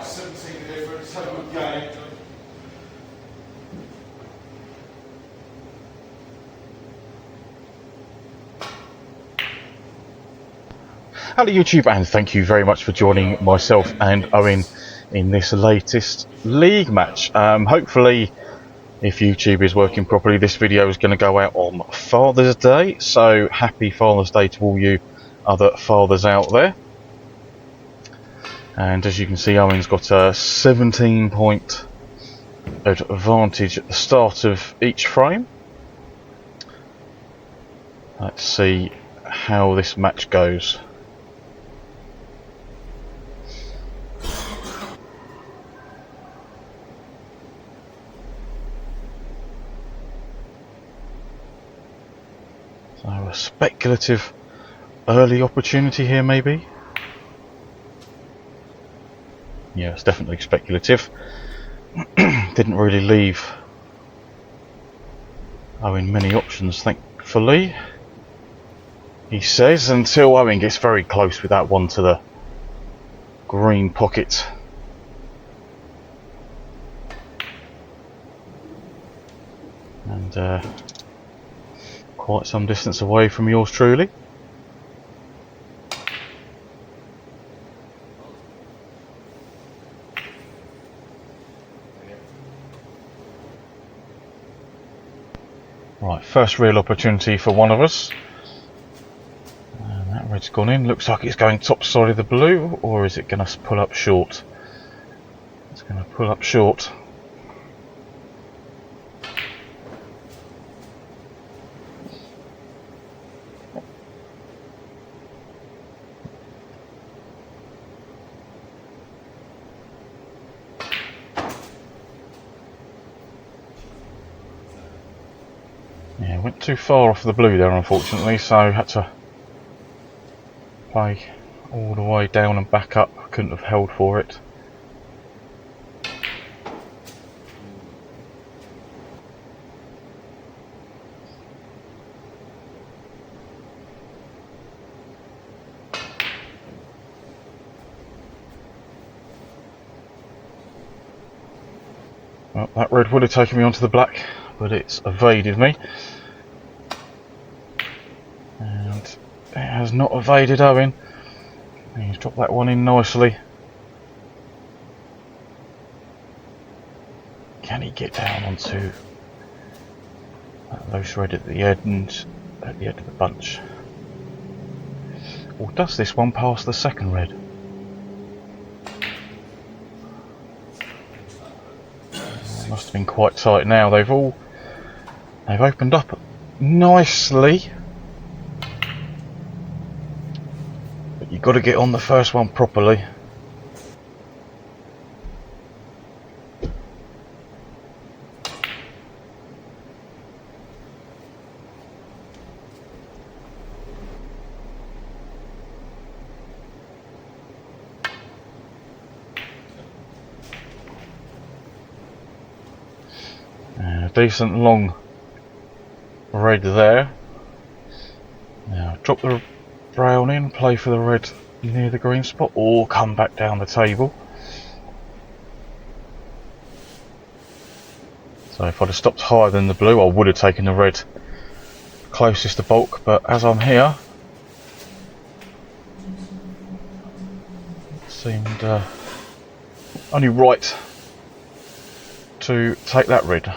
17 here, but it's a good game. Hello YouTube, and thank you very much for joining myself and Owen in this latest league match. Hopefully, if YouTube is working properly, this video is going to go out on Father's Day, so happy Father's Day to all you other fathers out there. And as you can see, Owen's got a 17-point advantage at the start of each frame. Let's see how this match goes. So a speculative early opportunity here, maybe? Yeah, it's definitely speculative. Didn't really leave Owen many options, thankfully. He says, until Owen gets very close with that one to the green pocket. And quite some distance away from yours truly. Right, first real opportunity for one of us. And that red's gone in. Looks like it's going top side of the blue, or is it going to pull up short? It's going to pull up short. Yeah, went too far off the blue there, unfortunately, so had to play all the way down and back up. Couldn't have held for it. Well, that red would have taken me onto the black, but it's evaded me. And it has not evaded Owen. He's dropped that one in nicely. Can he get down onto that loose red at the end of the bunch? Or does this one pass the second red? It must have been quite tight now. They've opened up nicely. But you've got to get on the first one properly. Decent long red there. Now drop the brown in, play for the red near the green spot, or come back down the table. So if I'd have stopped higher than the blue, I would have taken the red closest to bulk, but as I'm here, it seemed only right to take that red.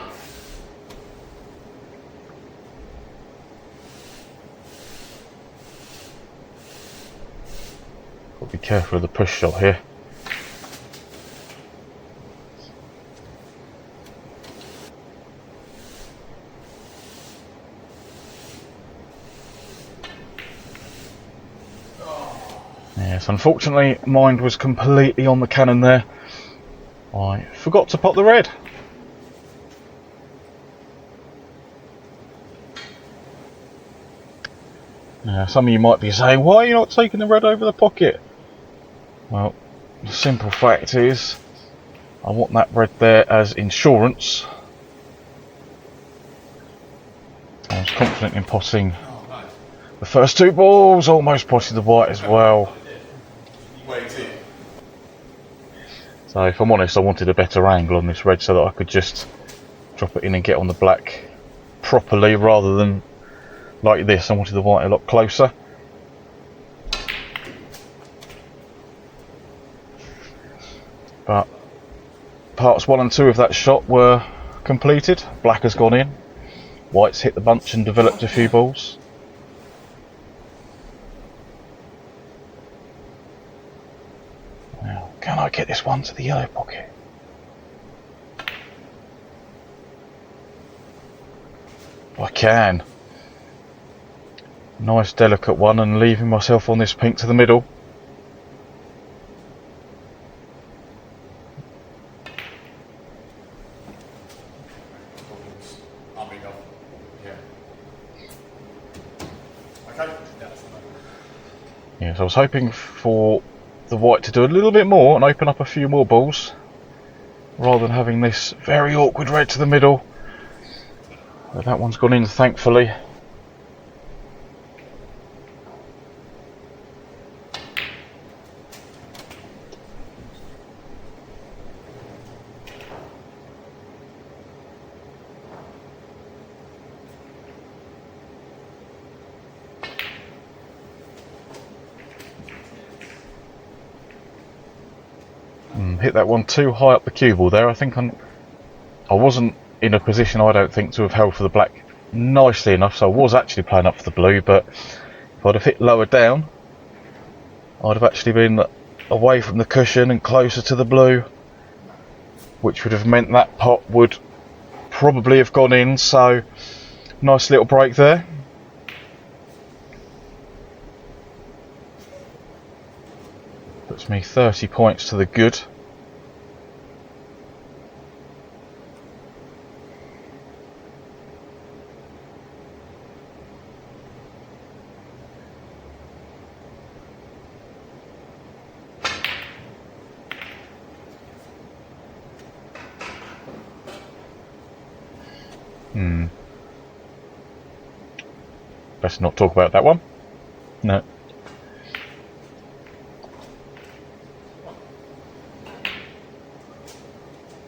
Got to be careful of the push shot here. Yes, unfortunately, mine was completely on the cannon there. I forgot to pop the red. Now, some of you might be saying, why are you not taking the red over the pocket? Well, the simple fact is, I want that red there as insurance. I was confident in potting the first two balls, almost potted the white as well. So if I'm honest, I wanted a better angle on this red so that I could just drop it in and get on the black properly rather than like this. I wanted the white a lot closer. But parts 1 and 2 of that shot were completed. Black has gone in, white's hit the bunch and developed a few balls. Now, can I get this one to the yellow pocket? I can. Nice delicate one, and leaving myself on this pink to the middle. Yes, I was hoping for the white to do a little bit more and open up a few more balls, rather than having this very awkward red to the middle. But that one's gone in, thankfully. Hit that one too high up the cue ball there. I think I wasn't in a position, I don't think, to have held for the black nicely enough, so I was actually playing up for the blue, but if I'd have hit lower down, I'd have actually been away from the cushion and closer to the blue, which would have meant that pot would probably have gone in. So nice little break there. Puts me 30 points to the good. Best not talk about that one. No.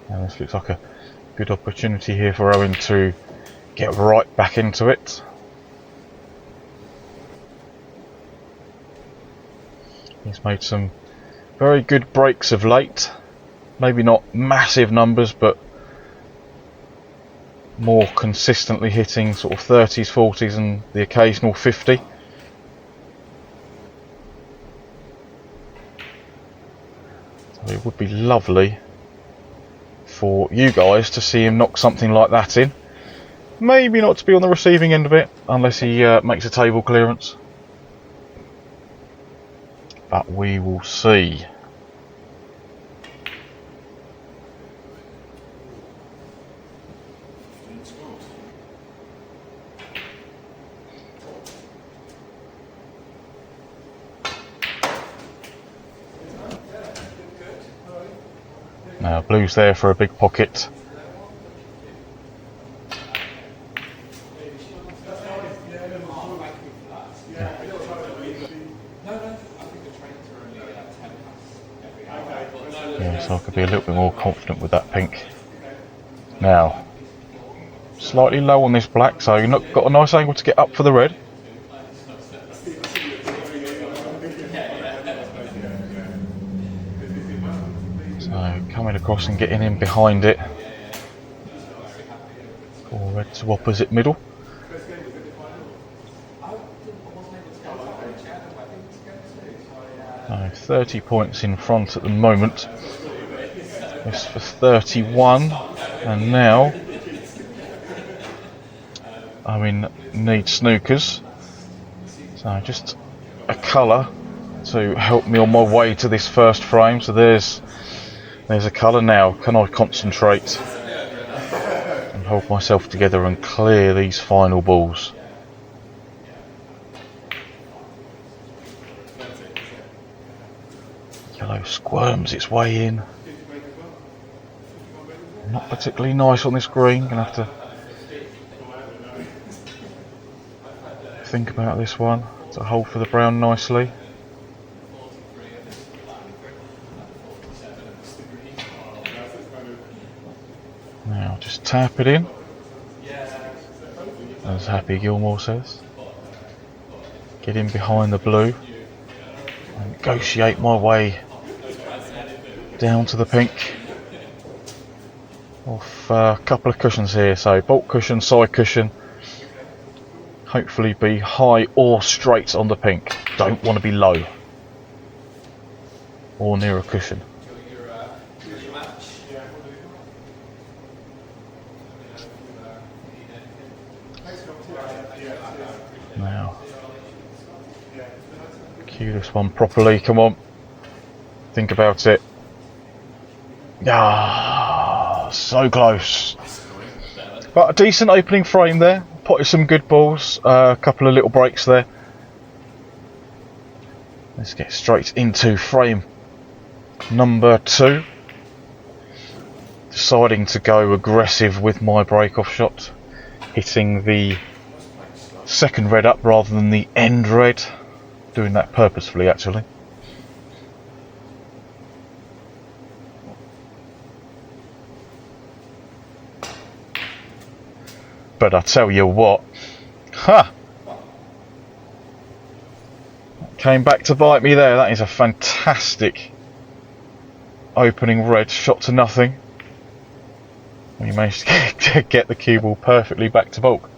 And this looks like a good opportunity here for Owen to get right back into it. He's made some very good breaks of late. Maybe not massive numbers, but more consistently hitting sort of 30s, 40s and the occasional 50. So it would be lovely for you guys to see him knock something like that in. Maybe not to be on the receiving end of it, unless he makes a table clearance. But we will see. Now blue's there for a big pocket. Yeah, so I could be a little bit more confident with that pink. Now, slightly low on this black, so you've not got a nice angle to get up for the red. So coming across and getting in behind it for red to opposite middle. So 30 points in front at the moment. This for 31, and now Owen needs snookers. So just a colour to help me on my way to this first frame. So there's a colour now. Can I concentrate and hold myself together and clear these final balls? Yellow squirms its way in. Not particularly nice on this green. Gonna have to think about this one to hold for the brown nicely. Now just tap it in, as Happy Gilmore says. Get in behind the blue and negotiate my way down to the pink. Off a couple of cushions here, so bolt cushion, side cushion. Hopefully be high or straight on the pink. Don't want to be low or near a cushion. Now, cue this one properly, come on. Think about it. Ah, so close. But a decent opening frame there. Potted some good balls, a couple of little breaks there. Let's get straight into frame number 2. Deciding to go aggressive with my break-off shot. Hitting the second red up rather than the end red. Doing that purposefully, actually. But I tell you what, came back to bite me there. That is a fantastic opening red, shot to nothing. We managed to get the cue ball perfectly back to bulk.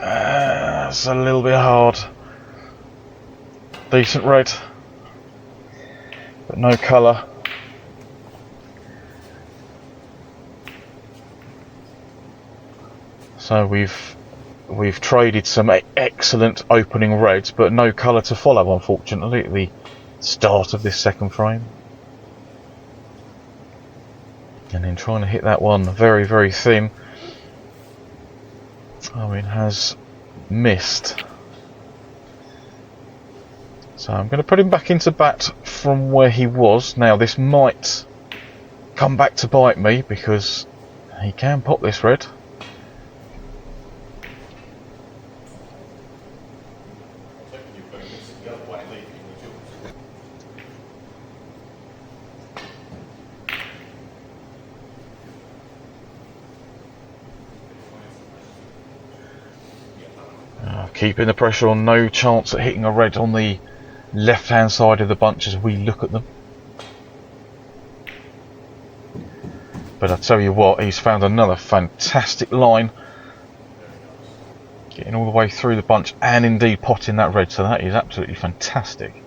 That's a little bit hard. Decent red, but no colour. So we've traded some excellent opening reds, but no colour to follow, unfortunately, at the start of this second frame. And then trying to hit that one very, very thin. Owen has missed. So I'm going to put him back into bat from where he was. Now this might come back to bite me because he can pop this red. Keeping the pressure on, no chance at hitting a red on the left hand side of the bunch as we look at them. But I tell you what, he's found another fantastic line, getting all the way through the bunch and indeed potting that red, so that is absolutely fantastic.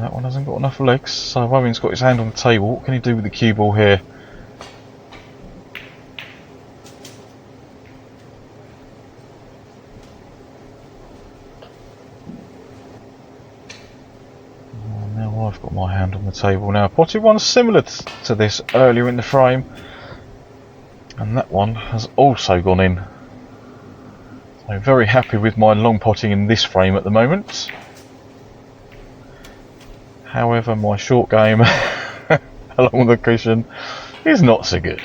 That one hasn't got enough legs, so Owen's got his hand on the table. What can he do with the cue ball here? Now I've got my hand on the table. Now I potted one similar to this earlier in the frame, and that one has also gone in. So very happy with my long potting in this frame at the moment. However, my short game along the cushion is not so good.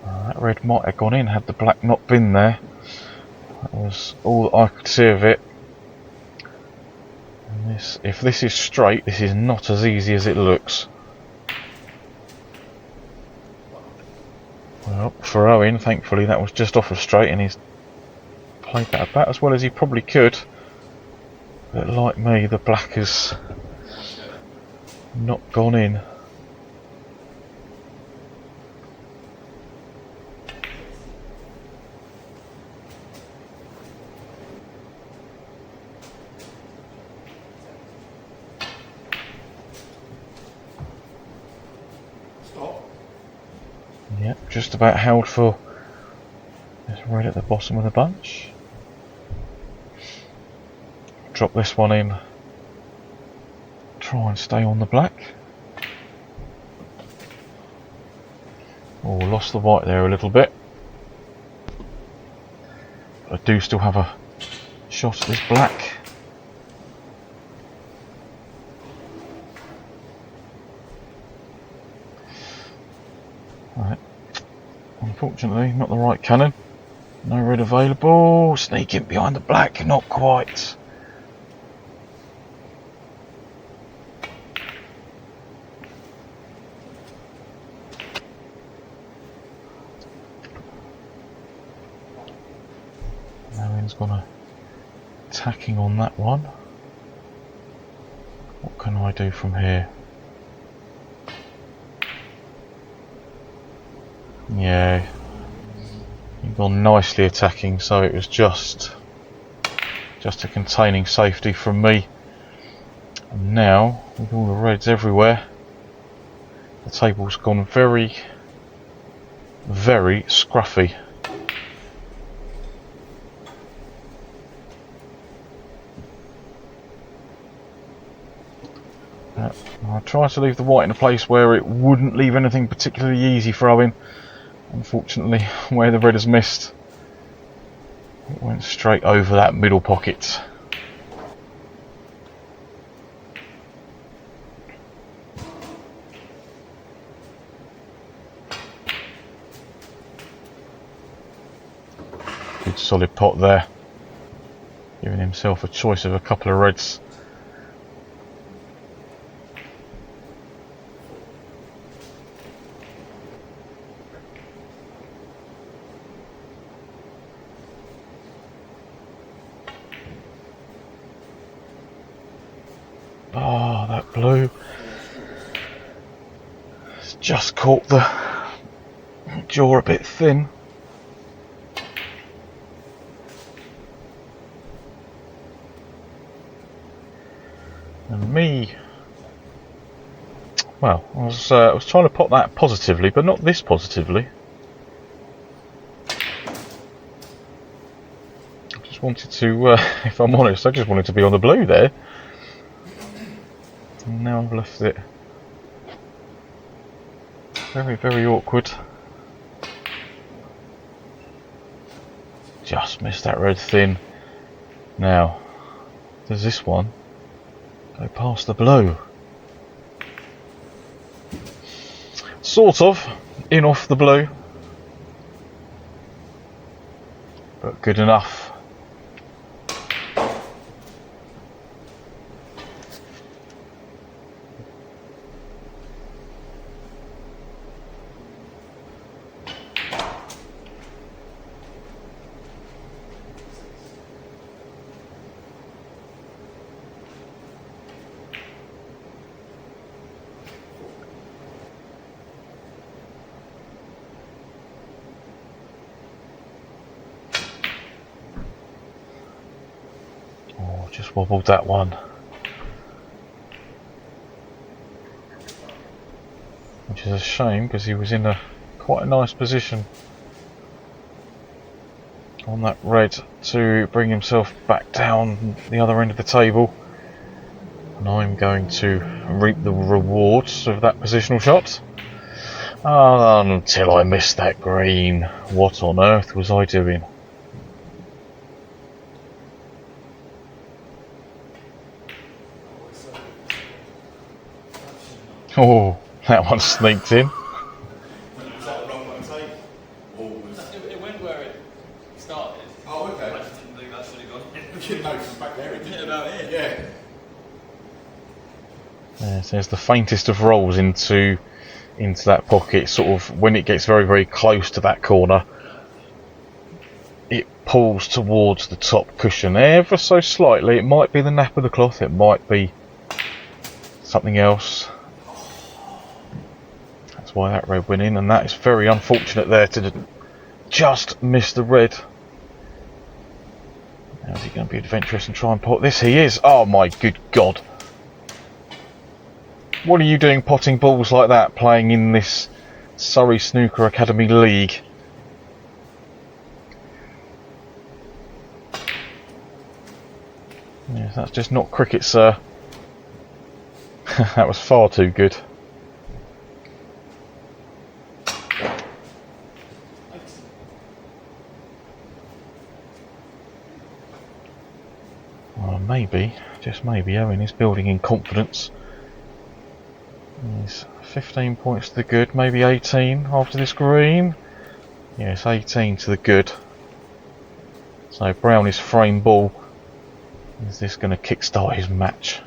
That red might have gone in had the black not been there. That was all that I could see of it. If this is straight, this is not as easy as it looks. Well, for Owen, thankfully that was just off of straight and he's played that about as well as he probably could. But like me, the black has not gone in. Yep, just about held for this red at the bottom of the bunch. Drop this one in. Try and stay on the black. Oh, lost the white there a little bit. But I do still have a shot at this black. Right. Unfortunately, not the right cannon. No red available. Sneaking behind the black, not quite. Owen's gone attacking on that one. What can I do from here? Yeah, you've gone nicely attacking, so it was just a containing safety from me. And now, with all the reds everywhere, the table's gone very, very scruffy. I tried to leave the white in a place where it wouldn't leave anything particularly easy for Owen. Unfortunately, where the red has missed, it went straight over that middle pocket. Good solid pot there, giving himself a choice of a couple of reds. Oh, that blue. It's just caught the jaw a bit thin. And me, well, I was trying to pot that positively, but not this positively. I just wanted to, if I'm honest, I just wanted to be on the blue there. And now I've left it very, very awkward. Just missed that red thin. Now, does this one go past the blue? Sort of, in off the blue, but good enough. Just wobbled that one, which is a shame because he was in quite a nice position on that red to bring himself back down the other end of the table, and I'm going to reap the rewards of that positional shot. Until I missed that green. What on earth was I doing? Oh, that one sneaked in. Was that the wrong one to take? Or was... It went where it started. Oh, okay. I just didn't think that should have gone in. You didn't know from back there, did you? Yeah, about here. Yeah. Yeah, so there's the faintest of rolls into that pocket. Sort of when it gets very, very close to that corner, it pulls towards the top cushion ever so slightly. It might be the nap of the cloth, it might be something else. That's why that red went in, and that is very unfortunate there to just miss the red. Now is he going to be adventurous and try and pot this? He is! Oh my good god! What are you doing potting balls like that, playing in this Surrey Snooker Academy League. Yeah, that's just not cricket, sir. That was far too good. Well, maybe, just maybe, Owen is building in confidence. He's 15 points to the good, maybe 18 after this green. Yes, 18 to the good. So Brown is frame ball. Is this going to kickstart his match?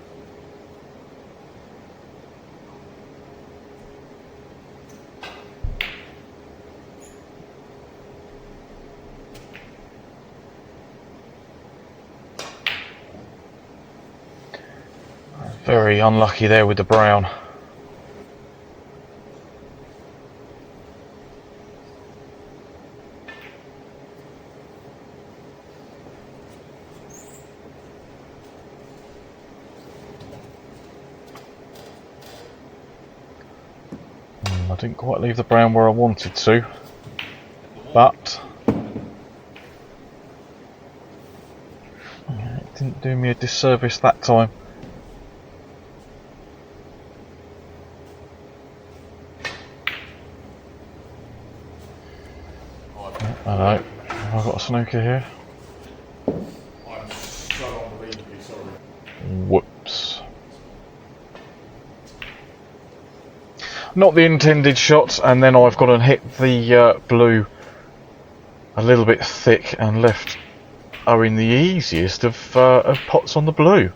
Very unlucky there with the Brown. I didn't quite leave the Brown where I wanted to, but it didn't do me a disservice that time. Hello, have I got a snooker here? I'm so unbelievably sorry. Whoops. Not the intended shot, and then I've got to hit the blue a little bit thick and left Owen the easiest of pots on the blue.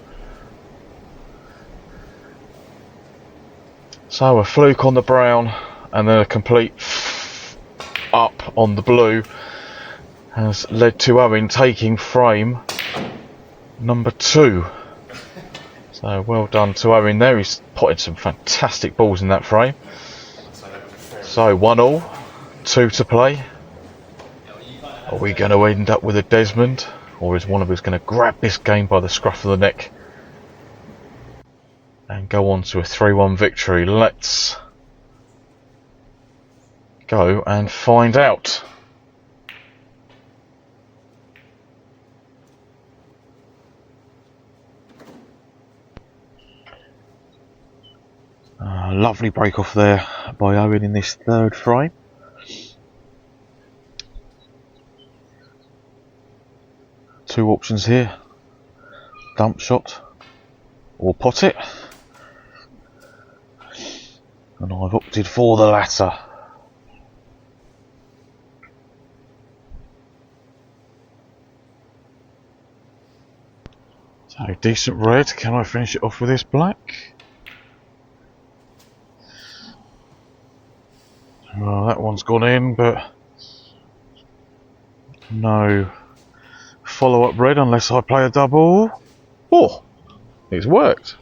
So a fluke on the Brown and then a complete up on the blue has led to Owen taking frame number 2. So well done to Owen there. He's potted some fantastic balls in that frame. So 1-all, 2 to play. Are we going to end up with a Desmond, or is one of us going to grab this game by the scruff of the neck and go on to a 3-1 victory? Let's go and find out. Lovely break off there by Owen in this 3rd frame. Two options here: dump shot or pot it, and I've opted for the latter. So decent red. Can I finish it off with this black? Well, that one's gone in, but no follow-up red unless I play a double. Oh, it's worked.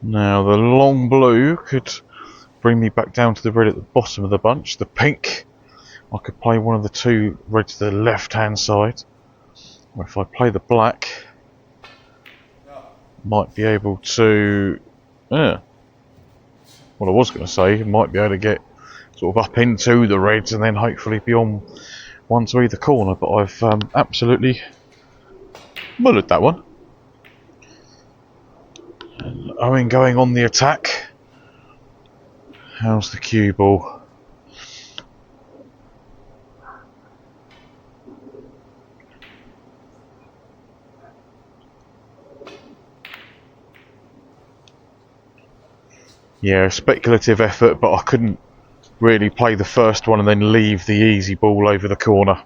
Now the long blue could bring me back down to the red at the bottom of the bunch. The pink, I could play one of the 2 reds to the left-hand side. Or if I play the black, might be able to, what I was going to say, might be able to get sort of up into the reds and then hopefully be on one to either corner, but I've absolutely mullered that one. And Owen going on the attack. How's the cue ball? Yeah, speculative effort, but I couldn't really play the first one and then leave the easy ball over the corner.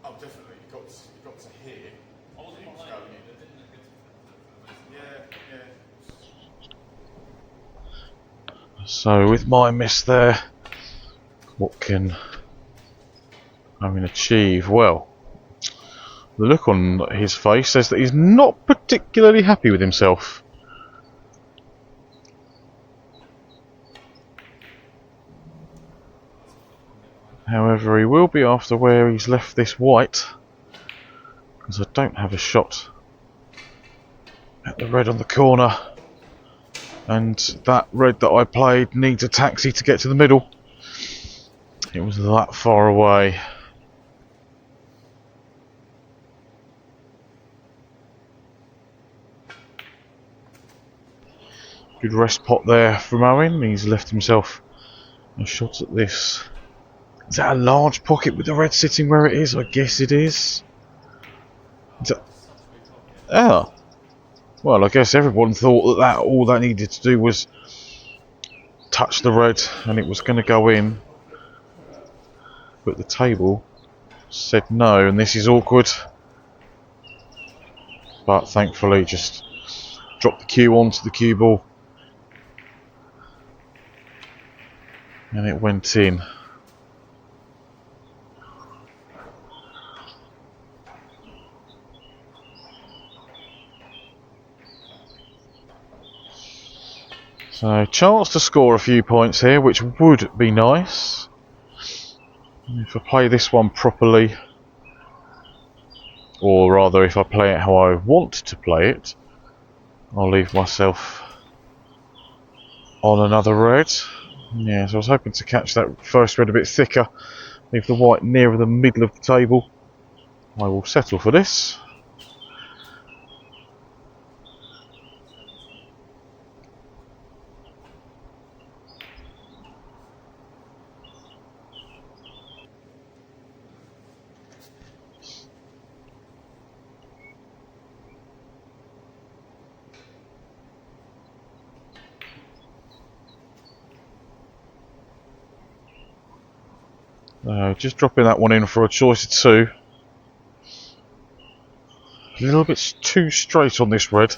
Oh, definitely. You got to hear. I wasn't It was like going it, in. it didn't look good for most of Yeah, yeah. So with my miss there, what can Owen achieve? Well, the look on his face says that he's not particularly happy with himself. However, he will be after where he's left this white, because I don't have a shot at the red on the corner, and that red that I played needs a taxi to get to the middle. It was that far away. Good rest pot there from Owen. He's left himself a shot at this. Is that a large pocket with the red sitting where it is? I guess it is. Ah. Well, I guess everyone thought that all that needed to do was touch the red and it was going to go in. But the table said no, and this is awkward. But thankfully just dropped the cue onto the cue ball. And it went in. So, chance to score a few points here, which would be nice. If I play this one properly, or rather if I play it how I want to play it, I'll leave myself on another red. Yeah, so I was hoping to catch that first red a bit thicker, leave the white nearer the middle of the table. I will settle for this. Just dropping that one in for a choice of two. A little bit too straight on this red.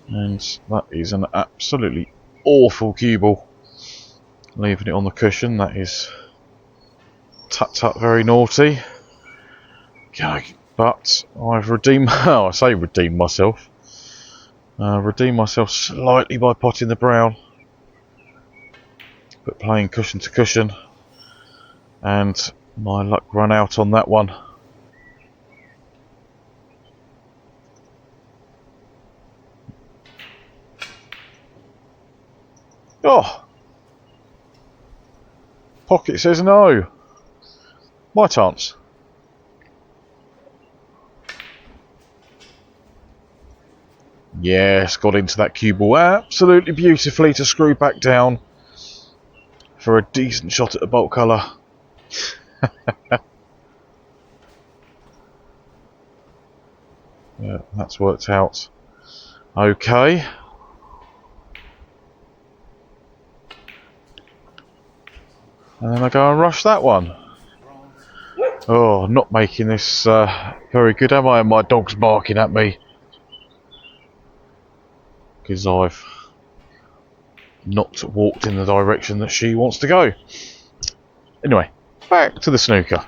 And that is an absolutely awful cue ball. Leaving it on the cushion, that is tut very naughty. But I've redeemed, oh, I say redeemed myself. Redeemed myself slightly by potting the brown. But playing cushion to cushion. And my luck ran out on that one. Oh! Pocket says no. My chance. Yes, got into that cue ball absolutely beautifully to screw back down for a decent shot at the bolt colour. Yeah, that's worked out. Okay. And then I go and rush that one. Oh, not making this very good, am I? And my dog's barking at me. Because I've not walked in the direction that she wants to go. Anyway, back to the snooker.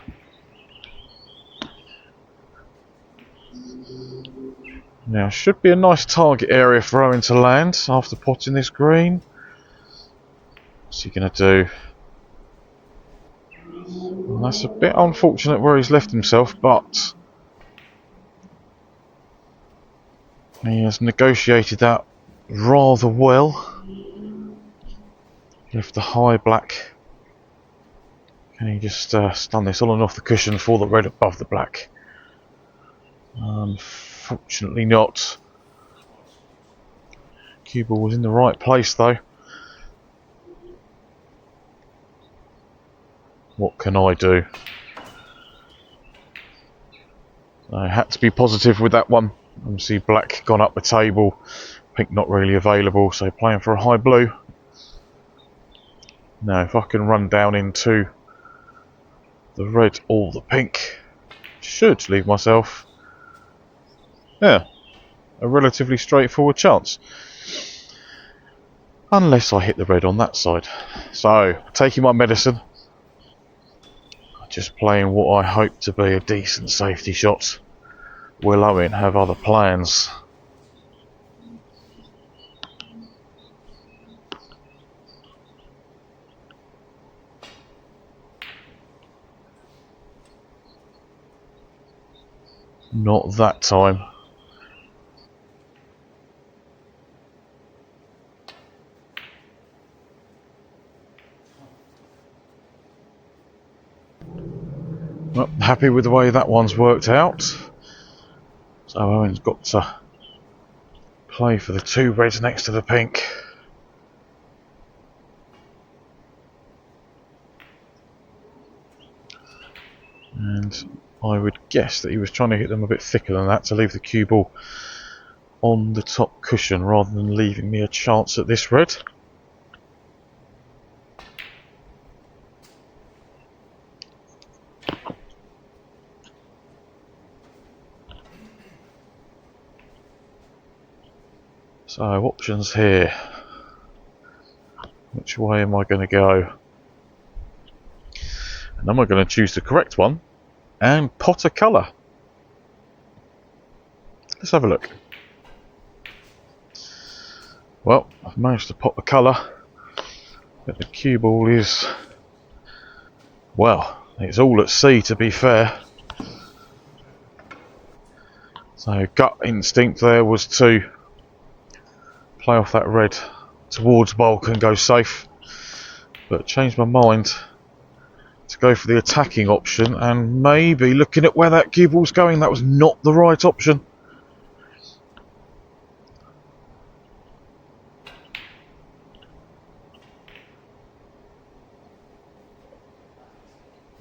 Now, should be a nice target area for Owen to land after potting this green. What's he going to do? And that's a bit unfortunate where he's left himself, but he has negotiated that rather well. Left the high black. Can he just stun this on and off the cushion for the red above the black? Unfortunately not. Cue ball was in the right place though. What can I do? I had to be positive with that one. Obviously black gone up the table, pink not really available, so playing for a high blue. Now if I can run down into the red or the pink, should leave myself, yeah, a relatively straightforward chance. Unless I hit the red on that side. So, taking my medicine. Just playing what I hope to be a decent safety shot. Will Owen have other plans? Not that time. Well, happy with the way that one's worked out. So Owen's got to play for the 2 reds next to the pink. And I would guess that he was trying to hit them a bit thicker than that to leave the cue ball on the top cushion rather than leaving me a chance at this red. So options here. Which way am I going to go? And am I going to choose the correct one and pot a colour? Let's have a look. Well, I've managed to pot the colour, but the cue ball is, well, it's all at sea to be fair. So gut instinct there was to play off that red towards bulk and go safe, but changed my mind to go for the attacking option, and maybe looking at where that cue ball's going, that was not the right option.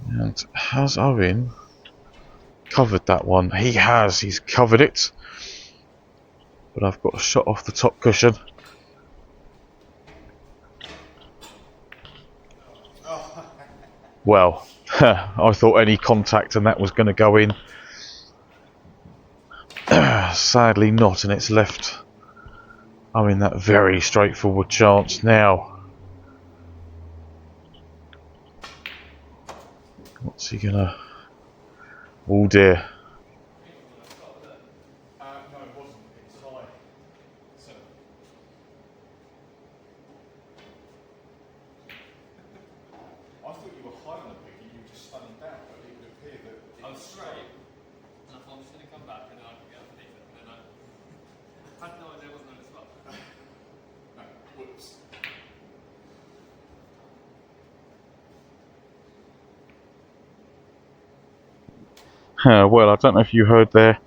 And has Owen covered that one? He has, he's covered it. But I've got a shot off the top cushion. Well, I thought any contact and that was going to go in. Sadly not, and it's left Owen that very straightforward chance. Now, what's he gonna... Oh dear. No, it wasn't. It's high. So. I thought you were high on the pig and you were just standing down, but it would appear that I was straight, and I thought I'm just going to come back, and then I could get underneath it, and then I had no idea it wasn't on its spot. no, whoops. Well, I don't know if you heard there,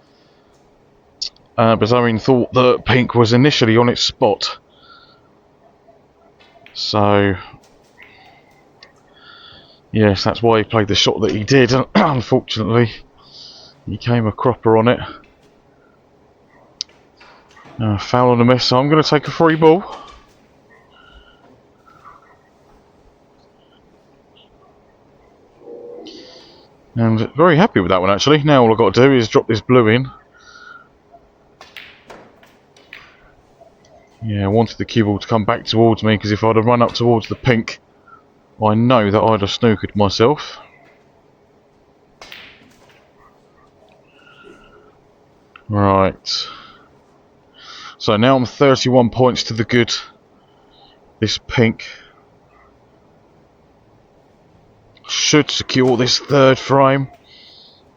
but Owen thought that pink was initially on its spot. So, yes, that's why he played the shot that he did. Unfortunately, he came a cropper on it. Foul on a miss, so I'm going to take a free ball. And very happy with that one actually. Now all I've got to do is drop this blue in. Yeah, I wanted the cue ball to come back towards me, because if I'd have run up towards the pink, I know that I'd have snookered myself. Right. So now I'm 31 points to the good. This pink should secure this third frame.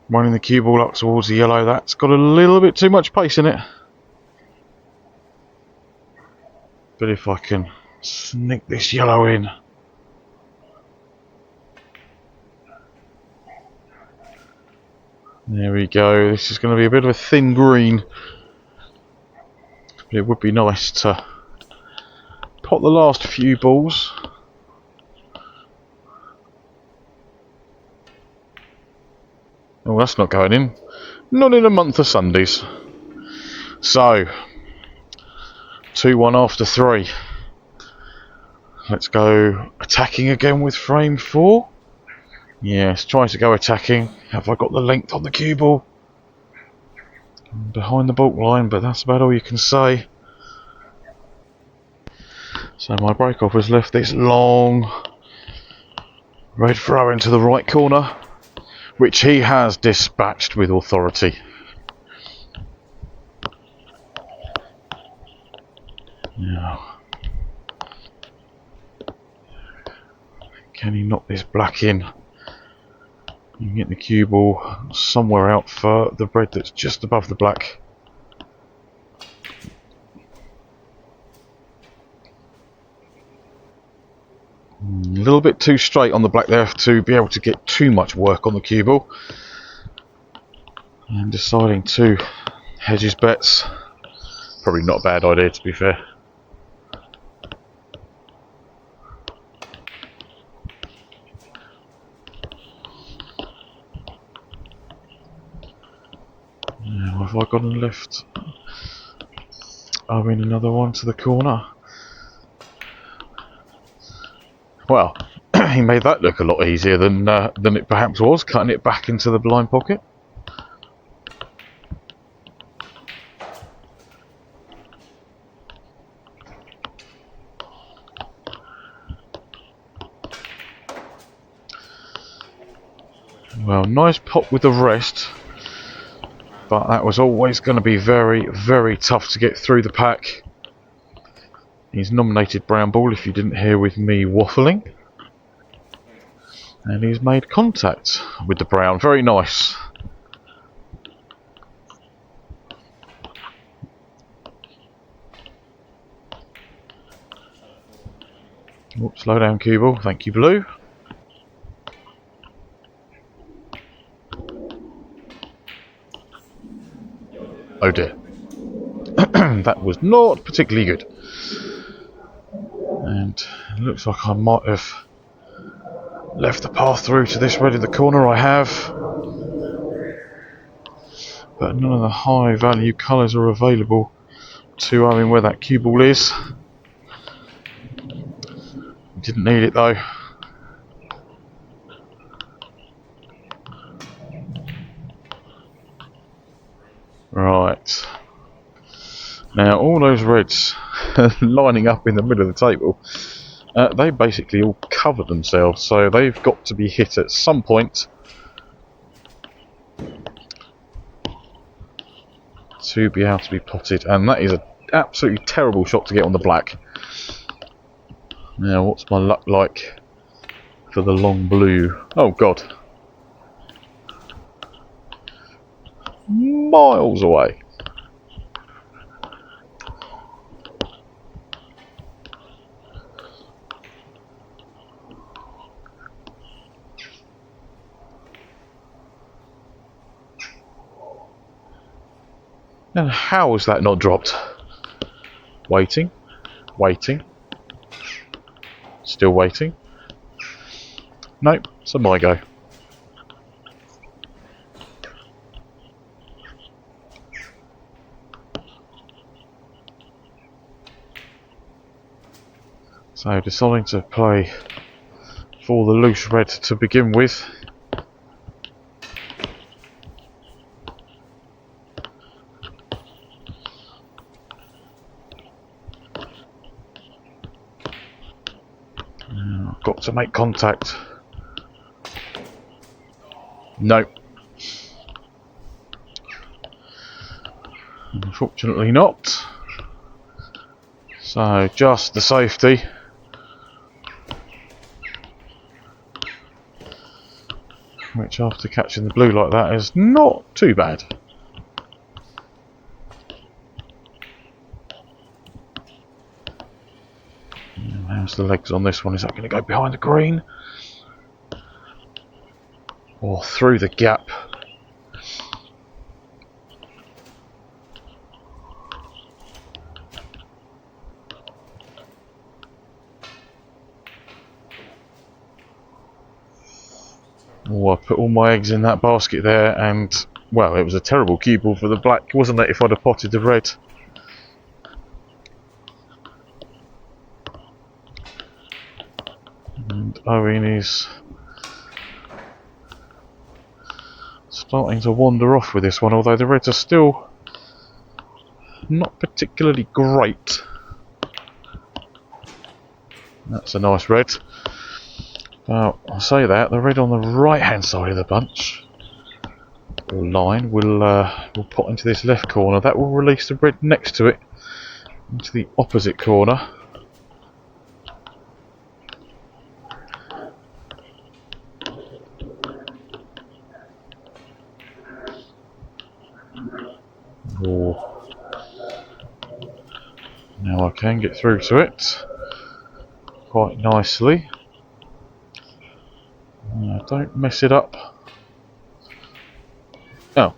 Running the cue ball up towards the yellow, that's got a little bit too much pace in it. But if I can sneak this yellow in. There we go, this is going to be a bit of a thin green. But it would be nice to pot the last few balls. Oh, that's not going in. Not in a month of Sundays. So, 2-1 after 3. Let's go attacking again with frame 4. Yes, try to go attacking. Have I got the length on the cue ball? Behind the baulk line, but that's about all you can say. So my break-off has left this long red throw into the right corner, which he has dispatched with authority. Now, can he knock this black in? You can get the cue ball somewhere out for the red that's just above the black. A little bit too straight on the black there to be able to get too much work on the cue ball. And deciding to hedge his bets. Probably not a bad idea, to be fair. Now, have I gone and left Owen another one to the corner? Well, he made that look a lot easier than it perhaps was, cutting it back into the blind pocket. Well, nice pop with the rest, but that was always going to be very, very tough to get through the pack. He's nominated brown ball, if you didn't hear with me waffling. And he's made contact with the brown. Very nice. Oops, slow down, cue ball. Thank you, blue. Oh dear. That was not particularly good. And it looks like I might have left the path through to this red in the corner. I have. But none of the high value colours are available to Owen where that cue ball is. Didn't need it though. Right. Now all those reds lining up in the middle of the table, they basically all cover themselves, so they've got to be hit at some point to be able to be potted, and that is an absolutely terrible shot to get on the black. Now what's my luck like for the long blue? Oh god. Miles away. And how is that not dropped? Waiting, waiting, still waiting. Nope, it's a my go. So deciding to play for the loose red to begin with. Got to make contact. Nope. Unfortunately not. So just the safety. Which after catching the blue like that is not too bad. How's the legs on this one? Is that going to go behind the green? Or through the gap? Oh, I put all my eggs in that basket there, and well, it was a terrible cue ball for the black, wasn't it, if I'd have potted the red? And Owen is starting to wander off with this one, although the reds are still not particularly great. That's a nice red. Well, I'll say that the red on the right hand side of the bunch or line will pot into this left corner. That will release the red next to it into the opposite corner. Oh. Now I can get through to it quite nicely. Don't mess it up. Oh.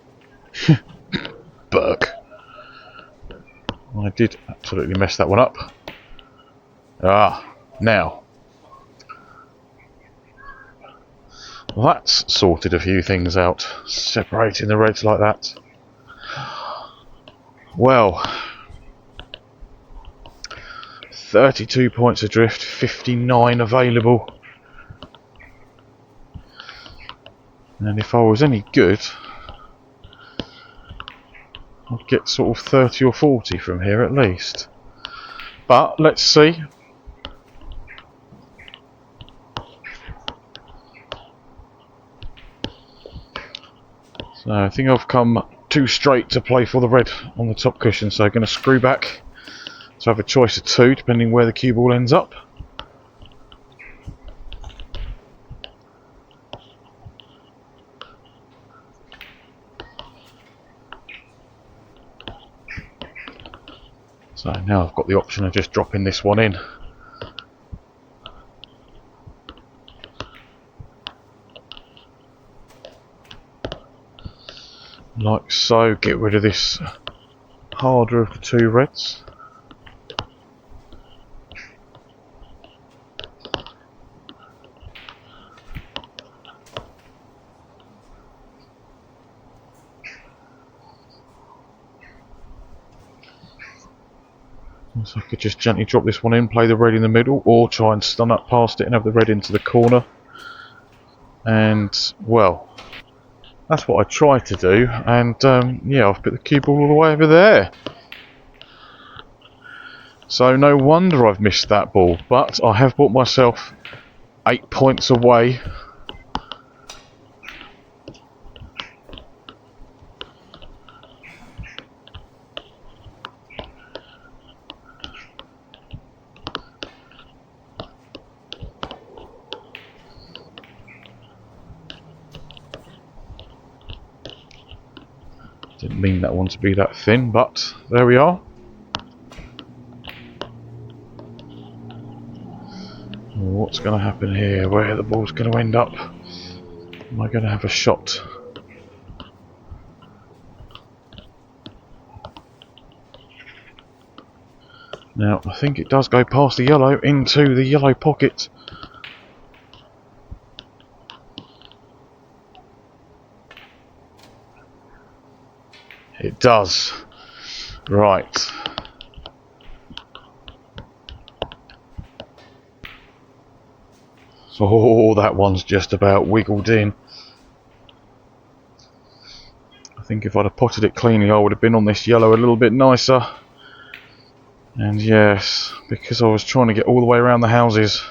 Burk. I did absolutely mess that one up. Now. That's sorted a few things out, separating the reds like that. Well, 32 points adrift, 59 available. And if I was any good, I'd get sort of 30 or 40 from here at least. But let's see. So I think I've come too straight to play for the red on the top cushion, so I'm going to screw back to have a choice of two depending where the cue ball ends up. So now I've got the option of just dropping this one in. Like so, get rid of this harder of the two reds. So I could just gently drop this one in, play the red in the middle, or try and stun up past it and have the red into the corner. And, well, that's what I tried to do, and yeah, I've put the cue ball all the way over there. So no wonder I've missed that ball, but I have brought myself 8 points away. Didn't mean that one to be that thin, but there we are. What's going to happen here? Where the ball's going to end up? Am I going to have a shot? Now, I think it does go past the yellow into the yellow pocket. It does. Right. Oh, that one's just about wiggled in. I think if I'd have potted it cleanly, I would have been on this yellow a little bit nicer. And yes, because I was trying to get all the way around the houses,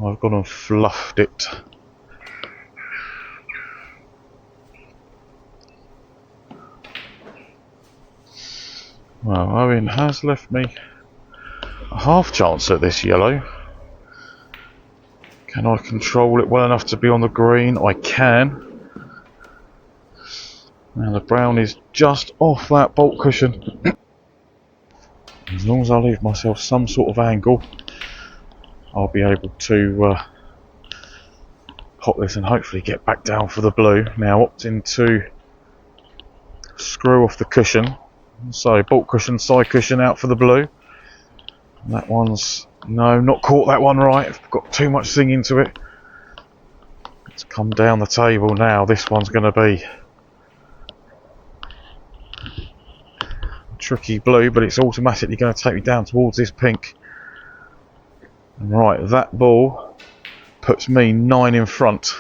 I've gone and fluffed it. Well, Owen has left me a half chance at this yellow. Can I control it well enough to be on the green? I can. Now the brown is just off that bolt cushion. As long as I leave myself some sort of angle, I'll be able to pop this and hopefully get back down for the blue. Now opting to screw off the cushion. So bolt cushion, side cushion out for the blue. And that one's, no, not caught that one right. I've got too much zing into it. It's come down the table now. This one's going to be tricky blue, but it's automatically going to take me down towards this pink. And right, that ball puts me 9 in front.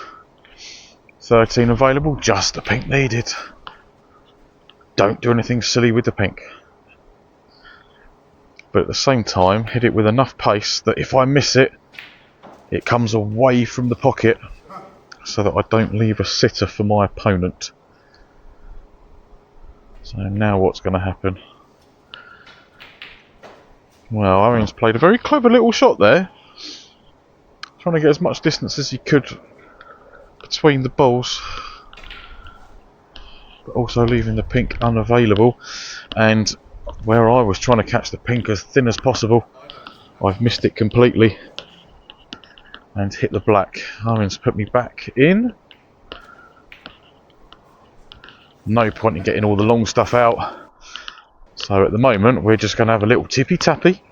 13 available, just the pink needed. Don't do anything silly with the pink. but at the same time hit it with enough pace that if I miss it, it comes away from the pocket so that I don't leave a sitter for my opponent. So now what's going to happen? Well, Owen's played a very clever little shot there, trying to get as much distance as he could between the balls, but also leaving the pink unavailable. And where I was trying to catch the pink as thin as possible, I've missed it completely and hit the black. Owen's put me back in. No point in getting all the long stuff out. So at the moment we're just going to have a little tippy tappy.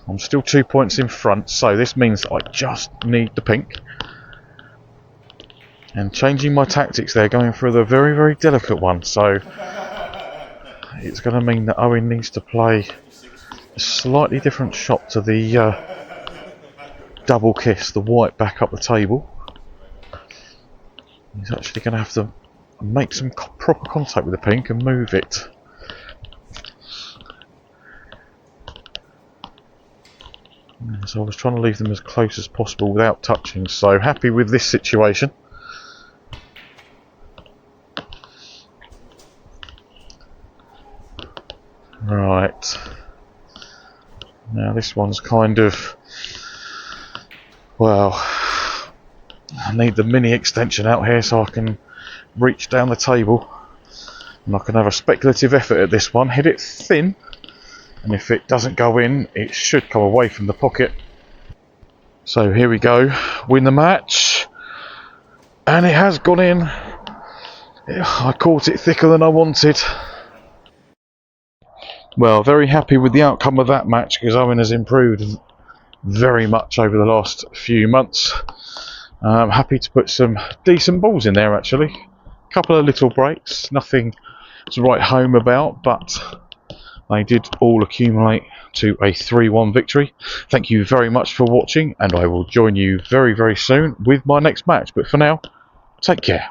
I'm still 2 points in front, so this means that I just need the pink. And changing my tactics there, going for the very, very delicate one. So it's going to mean that Owen needs to play a slightly different shot to the double kiss, the white back up the table. He's actually going to have to make some proper contact with the pink and move it. So I was trying to leave them as close as possible without touching, so happy with this situation. Right, now this one's kind of, well, I need the mini extension out here so I can reach down the table and I can have a speculative effort at this one. Hit it thin, and if it doesn't go in, it should come away from the pocket. So here we go, win the match, and it has gone in. I caught it thicker than I wanted. Well, very happy with the outcome of that match because Owen has improved very much over the last few months. I'm happy to put some decent balls in there actually. A couple of little breaks, nothing to write home about, but they did all accumulate to a 3-1 victory. Thank you very much for watching, and I will join you very, very soon with my next match. But for now, take care.